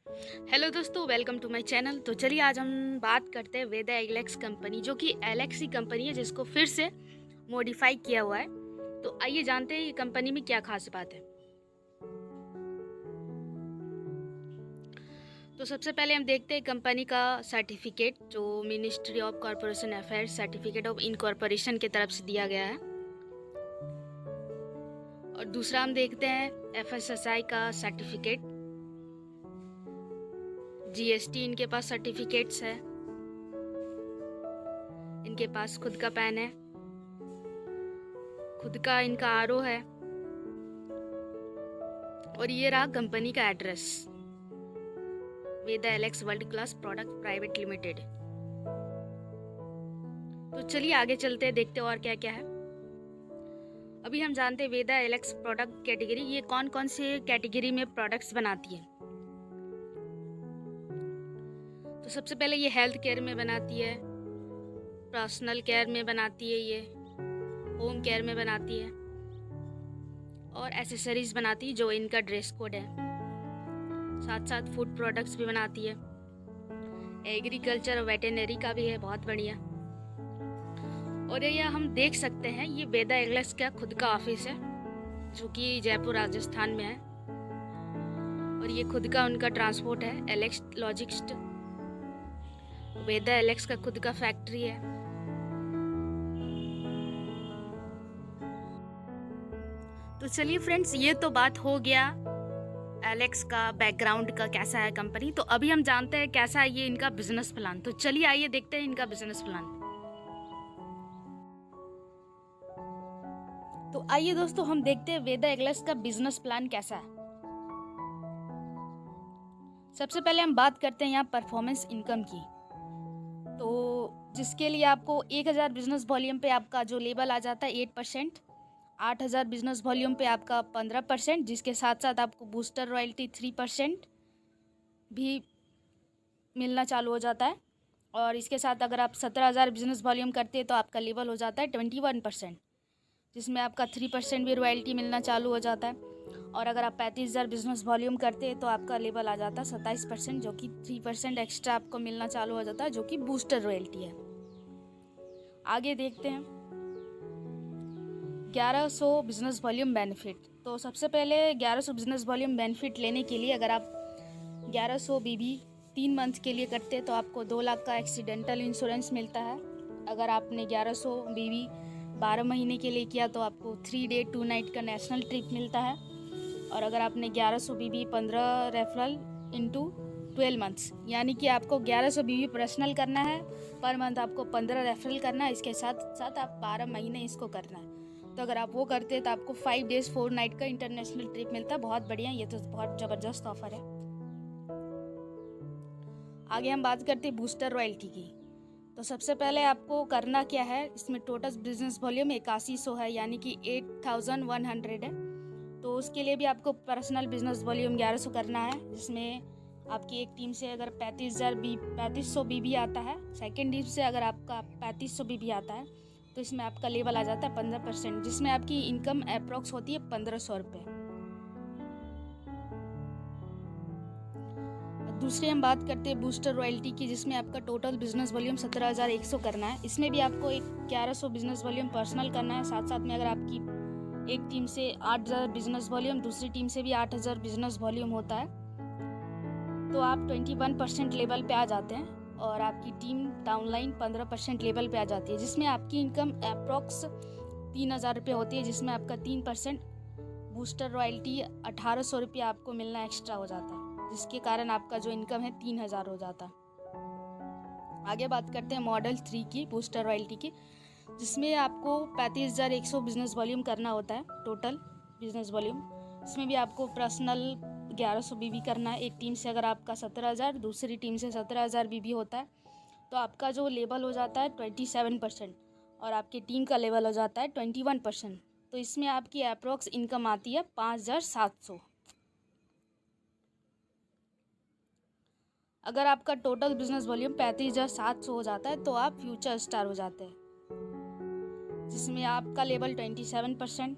Hello दोस्तों, welcome to my channel. तो चलिए आज हम बात करते हैं वेदा एलेक्स कंपनी, जो कि एलेक्स ही कंपनी है जिसको फिर से मॉडिफाई किया हुआ है। तो आइए जानते हैं ये कंपनी में क्या खास बात है। तो सबसे पहले हम देखते हैं कंपनी का सर्टिफिकेट, जो ministry of corporation affairs certificate of incorporation की तरफ से दिया गया है। और दूसरा हम देखते हैं एफएसएसआई का सर्टिफिकेट, जीएसटी इनके पास सर्टिफिकेट्स है, इनके पास खुद का पैन है, खुद का इनका आरओ है, और ये रहा कंपनी का address, Veda Alex world class product private limited. तो चलिए आगे चलते हैं, देखते हैं और क्या क्या है। अभी हम जानते हैं वेदा एलेक्स प्रोडक्ट कैटेगरी, ये कौन कौन से कैटेगरी में प्रोडक्ट्स बनाती है। तो सबसे पहले ये हेल्थ केयर में बनाती है, पर्सनल केयर में बनाती है, ये होम केयर में बनाती है, और एसेसरीज बनाती है जो इनका ड्रेस कोड है। साथ साथ फूड प्रोडक्ट्स भी बनाती है, एग्रीकल्चर और वेटेनरी का भी है, बहुत बढ़िया। और ये हम देख सकते हैं ये वेदा एलेक्स का खुद का ऑफिस है, जो कि जयपुर राजस्थान में है। और ये खुद का उनका ट्रांसपोर्ट है, एलेक्स लॉजिस्ट। वेदा एलेक्स का खुद का फैक्ट्री है। तो चलिए फ्रेंड्स, ये तो बात हो गया एलेक्स का बैकग्राउंड का, कैसा है कंपनी। तो अभी हम जानते हैं कैसा है ये इनका बिजनेस प्लान। तो चलिए आइए देखते हैं इनका बिजनेस प्लान। तो आइए दोस्तों हम देखते हैं वेदा एलेक्स का बिजनेस प्लान कैसा है। सबसे पहले हम बात करते हैं यहाँ परफॉर्मेंस इनकम की। तो जिसके लिए आपको 1000 बिजनेस वॉल्यूम पे आपका जो लेवल आ जाता है 8%, 8000 बिजनेस वॉल्यूम पे आपका 15%, जिसके साथ साथ आपको बूस्टर रॉयल्टी 3% भी मिलना चालू हो जाता है। और इसके साथ अगर आप 17000 बिजनेस वॉल्यूम करते हैं तो आपका लेवल हो जाता है 21%, जिसमें आपका 3% भी रॉयल्टी मिलना चालू हो जाता है। और अगर आप 35000 बिजनेस वॉल्यूम करते हैं तो आपका लेवल आ जाता है 27%, जो कि 3% एक्स्ट्रा आपको मिलना चालू हो जाता है, जो कि बूस्टर रॉयल्टी है। आगे देखते हैं 1100 बिजनेस वॉल्यूम बेनिफिट। तो सबसे पहले 1100 बिजनेस वॉल्यूम बेनिफिट लेने के लिए अगर आप 1100 बीबी 3 मंथ के लिए करते हैं तो आपको 2 लाख का एक्सीडेंटल इंश्योरेंस मिलता है। अगर आपने 1100 बीबी 12 महीने के लिए किया तो आपको 3 डे 2 नाइट का नेशनल ट्रिप मिलता है। और अगर आपने 1100 बीबी 15 रेफरल इंटू 12 मंथ्स, यानी कि आपको 1100 बीबी पर्सनल करना है, पर मंथ आपको 15 रेफरल करना है, इसके साथ साथ आप 12 महीने इसको करना है। तो अगर आप वो करते हैं तो आपको 5 डेज 4 नाइट का इंटरनेशनल ट्रिप मिलता है। बहुत बढ़िया, ये तो बहुत ज़बरदस्त ऑफर है। आगे हम बात करते हैं बूस्टर रॉयल्टी की। तो सबसे पहले आपको करना क्या है, इसमें टोटल बिजनेस वॉल्यूम 8100 है, यानी कि 8100 है। तो उसके लिए भी आपको पर्सनल बिजनेस वॉल्यूम 1100 करना है, जिसमें आपकी एक टीम से अगर 3500 बीबी आता है, सेकेंड टीम से अगर आपका 3500 बीबी आता है, तो इसमें आपका लेवल आ जाता है 15%, जिसमें आपकी इनकम अप्रोक्स होती है 1500 रुपये। दूसरी हम बात करते हैं बूस्टर रॉयल्टी की, जिसमें आपका टोटल बिजनेस वॉल्यूम 17100 करना है। इसमें भी आपको एक 1100 बिजनेस वॉल्यूम पर्सनल करना है। साथ साथ में अगर आपकी एक टीम से 8000 बिजनेस वॉल्यूम, दूसरी टीम से भी 8000 बिजनेस वॉल्यूम होता है, तो आप 21% लेवल पे आ जाते हैं और आपकी टीम डाउनलाइन 15% लेवल पे आ जाती है, जिसमें आपकी इनकम अप्रोक्स 3000 रुपये होती है, जिसमें आपका 3% बूस्टर रॉयल्टी 1800 रुपये आपको मिलना एक्स्ट्रा हो जाता है, जिसके कारण आपका जो इनकम है 3000 हो जाता है। आगे बात करते हैं मॉडल 3 की, बूस्टर रॉयल्टी की, जिसमें आपको 35100 बिजनेस वॉल्यूम करना होता है, टोटल बिजनेस वॉल्यूम। इसमें भी आपको पर्सनल 1100 बीबी करना है। एक टीम से अगर आपका 17000, दूसरी टीम से 17000 बीबी होता है, तो आपका जो लेवल हो जाता है 27%, और आपकी टीम का लेवल हो जाता है 21%। तो इसमें आपकी अप्रोक्स इनकम आती है 5700। अगर आपका टोटल बिजनेस वॉल्यूम 35700 हो जाता है तो आप फ्यूचर स्टार हो जाते हैं, जिसमें आपका लेवल 27%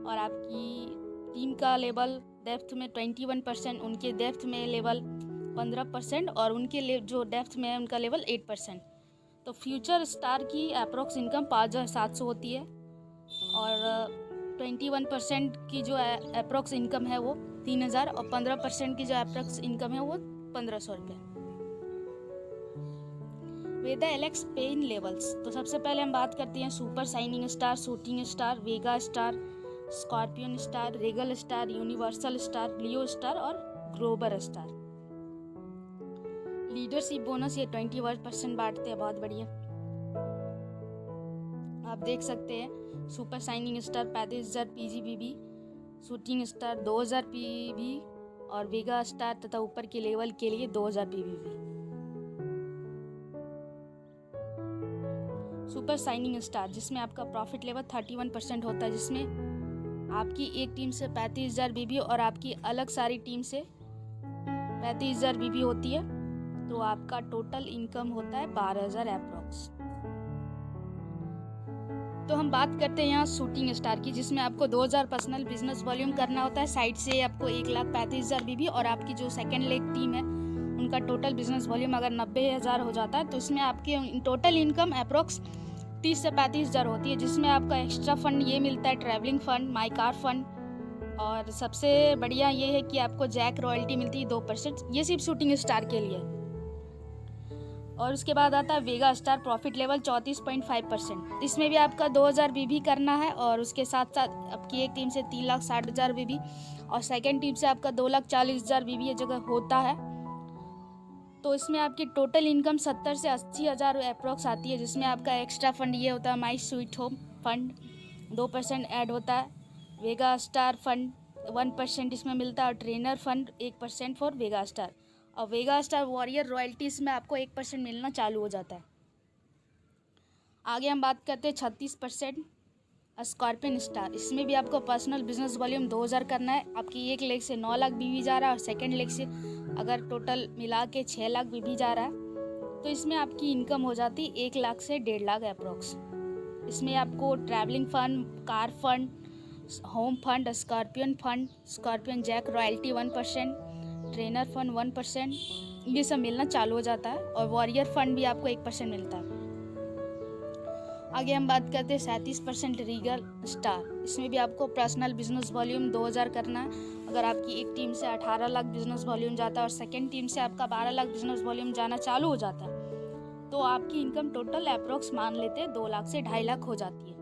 और आपकी टीम का लेवल डेप्थ में 21%, उनके डेप्थ में लेवल 15% और उनके जो डेप्थ में है उनका लेवल 8%। तो फ्यूचर स्टार की अप्रोक्स इनकम 5,700 होती है और 21% की जो अप्रोक्स इनकम है वो 3,000 और 15% की जो अप्रोक्स इनकम है वो 1,500 रुपये। Veda Alex pen levels. तो सबसे पहले हम बात करते हैं super shining star, shooting star, Vega star, scorpion star, regal star, universal star, Leo star और ग्लोबल स्टार। लीडरशिप बोनस ये 21% बांटते हैं, बहुत बढ़िया। आप देख सकते हैं super shining star 35,000 PGBB, shooting star 2,000 PBB और वेगा स्टार तथा ऊपर के लेवल के लिए 2,000 PBB। सुपर शाइनिंग स्टार जिसमें आपका प्रॉफिट लेवल 31% होता है, जिसमें आपकी एक टीम से 35,000 BB और आपकी अलग सारी टीम से 35,000 BB होती है, तो आपका टोटल इनकम होता है 12,000 अप्रॉक्स। तो हम बात करते हैं यहाँ शूटिंग स्टार की, जिसमें आपको 2,000 पर्सनल बिजनेस वॉल्यूम करना होता है। साइड से आपको 1,35,000 BB और आपकी जो सेकेंड लेग टीम है उनका टोटल बिजनेस वॉल्यूम अगर 90,000 हो जाता है तो इसमें आपकी टोटल इनकम अप्रॉक्स 30 से 35,000 होती है, जिसमें आपका एक्स्ट्रा फंड ये मिलता है, travelling fund, my car fund और सबसे बढ़िया ये है कि आपको जैक रॉयल्टी मिलती है 2%। ये सिर्फ शूटिंग स्टार के लिए। और उसके बाद आता है वेगा स्टार, प्रॉफिट लेवल 34.5%। इसमें भी आपका 2,000 BB करना है और उसके साथ साथ आपकी एक टीम से 3,60,000 BB और सेकेंड टीम से आपका 2,40,000 BB ये जगह होता है। तो इसमें आपकी टोटल इनकम 70 से 80,000 अप्रॉक्स आती है, जिसमें आपका एक्स्ट्रा फंड ये होता है my sweet home fund 2% add होता है, वेगा स्टार फंड 1% इसमें मिलता है और trainer fund 1% for Vega star और वेगा स्टार वॉरियर रॉयल्टीज में आपको 1% मिलना चालू हो जाता है। आगे हम बात करते हैं 36% स्कॉर्पियन स्टार। इसमें भी आपको पर्सनल बिजनेस वॉल्यूम 2,000 करना है। आपकी एक लेग से 9 लाख BB जा रहा है और सेकेंड लेग से अगर टोटल मिला के 6 लाख BB जा रहा है तो इसमें आपकी इनकम हो जाती है 1 लाख से 1.5 लाख अप्रॉक्स। इसमें आपको travelling fund, car fund, home fund, scorpion jack royalty 1%, trainer fund 1% ये सब मिलना चालू हो जाता है और वॉरियर फंड भी आपको 1% मिलता है। आगे हम बात करते हैं 37% रीगल स्टार। इसमें भी आपको पर्सनल बिजनेस वॉल्यूम 2,000 करना है। अगर आपकी एक टीम से 18 लाख बिजनेस वॉल्यूम जाता है और सेकेंड टीम से आपका 12 लाख बिजनेस वॉल्यूम जाना चालू हो जाता है तो आपकी इनकम टोटल अप्रोक्स मान लेते हैं 2 लाख से 2.5 लाख हो जाती है।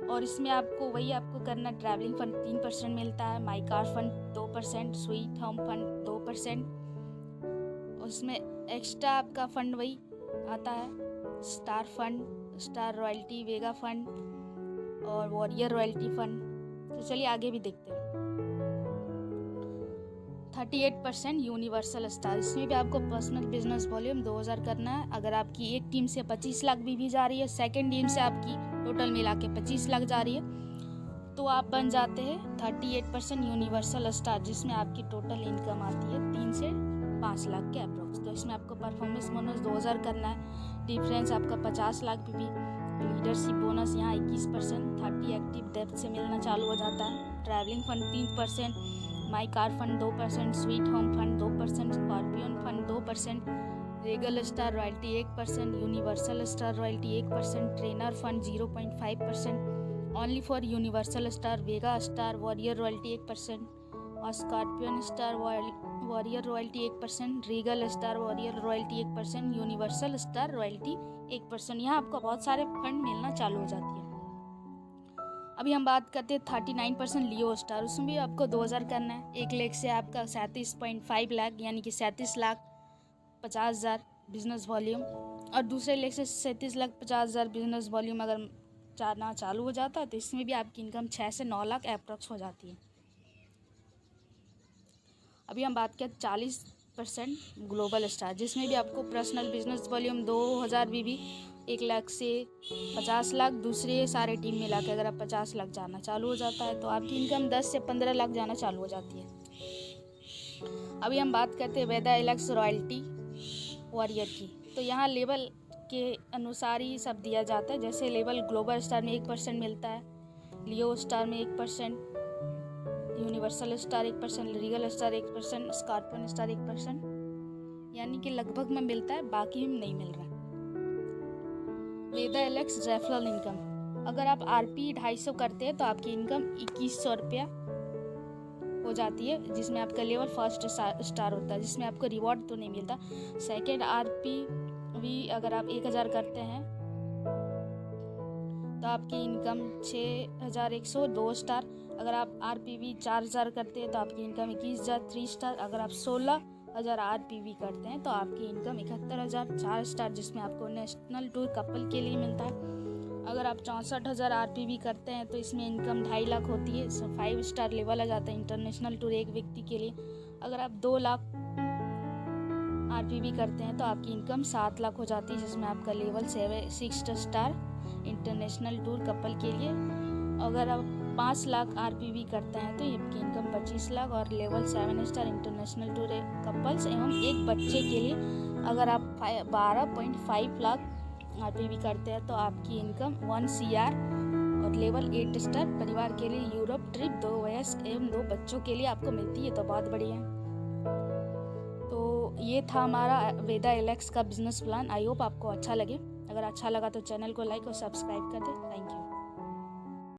और इसमें आपको वही आपको करना, ट्रैवलिंग फंड 3% मिलता है, my car fund 2%, sweet home fund 2%। उसमें एक्स्ट्रा आपका फंड वही आता है, स्टार फंड, स्टार रॉयल्टी, वेगा फंड और वॉरियर रॉयल्टी फंड। तो चलिए आगे भी देखते हैं। 38% यूनिवर्सल स्टार। इसमें भी आपको पर्सनल बिजनेस वॉल्यूम 2,000 करना है। अगर आपकी एक टीम से 25 लाख BB जा रही है, सेकेंड टीम से आपकी टोटल मिला के 25 लाख जा रही है तो आप बन जाते हैं 38% यूनिवर्सल स्टार, जिसमें आपकी टोटल इनकम आती है 3 से 5 लाख के अप्रोक्स। तो इसमें आपको परफॉर्मेंस बोनस 2,000 करना है। डिफरेंस आपका 50 लाख BB। लीडरशिप बोनस यहाँ 21%, 30 एक्टिव डेप्थ से मिलना चालू हो जाता है। Travelling fund 3%, my car fund 2%, sweet home fund 2%, scorpion fund 2%, regal star royalty 1%, universal star royalty 1%, trainer fund 0.5% only for universal star, Vega star warrior royalty 1% और scorpion star warrior royalty 1%, Regal star warrior royalty 1%, universal star royalty 1%। यहाँ आपको बहुत सारे fund मिलना चालू हो जाती है। अभी हम बात करते हैं 39% लियो स्टार। उसमें भी आपको 2,000 करना है। एक लेग से आपका 37.5 लाख यानी कि 37,50,000 बिजनेस वॉल्यूम और दूसरे लेग से 37,50,000 बिजनेस वॉल्यूम अगर जाना चालू हो जाता है तो इसमें भी आपकी इनकम 6 से 9 लाख अप्रॉक्स हो जाती है। अभी हम बात करें 40% ग्लोबल स्टार, जिसमें भी आपको personal business volume 2,000 BB, 1 lakh से 50 लाख, दूसरे सारे टीम मिला के अगर आप 50 लाख जाना चालू हो जाता है तो आपकी इनकम 10 से 15 लाख जाना चालू हो जाती है। अभी हम बात करते हैं वेदा एलेक्स रॉयल्टी वॉरियर की। तो यहाँ लेवल के अनुसार ही सब दिया जाता है। जैसे लेवल ग्लोबल स्टार में 1% मिलता है, लियो स्टार में 1%, universal star 1%, Regal star 1%, scorpion star 1%, यानी कि लगभग में मिलता है, बाकी नहीं मिल रहा है। वेदा एलेक्स रेफरल इनकम, अगर आप RP 250 करते हैं तो आपकी इनकम 2100 रुपया हो जाती है, जिसमें आपका लेवल फर्स्ट स्टार होता है, जिसमें आपको रिवॉर्ड तो नहीं मिलता। सेकेंड RP भी अगर आप 1000 करते हैं तो आपकी इनकम 6100 2 स्टार। अगर आप RPV 4000 करते हैं तो आपकी इनकम 21000 3 स्टार। अगर आप 16000 RPV करते हैं तो आपकी इनकम 71000 4 स्टार, जिसमें आपको नेशनल टूर कपल के लिए मिलता है। अगर आप 64,000 RPV करते हैं तो इसमें इनकम 2.5 लाख होती है, 5 स्टार लेवल आ जाता है इंटरनेशनल टूर एक व्यक्ति के लिए। अगर आप 2 लाख RPV करते हैं तो आपकी इनकम 7 लाख हो जाती है, जिसमें आपका level 6 star international tour couple के लिए। अगर आप 5 लाख RPV करते हैं तो आपकी इनकम 25 लाख और level 7 star international tour couples एवं एक बच्चे के लिए। अगर आप 12.5 लाख RPV करते हैं तो आपकी इनकम 1 CR और लेवल 8 स्टार परिवार के लिए यूरोप ट्रिप 2 वयस्क एवं 2 बच्चों के लिए आपको मिलती है, तो बहुत बढ़िया है। तो ये था हमारा वेदा एलेक्स का बिजनेस प्लान। आई होप आपको अच्छा लगे। अगर अच्छा लगा तो चैनल को लाइक और सब्सक्राइब कर दें। Thank you.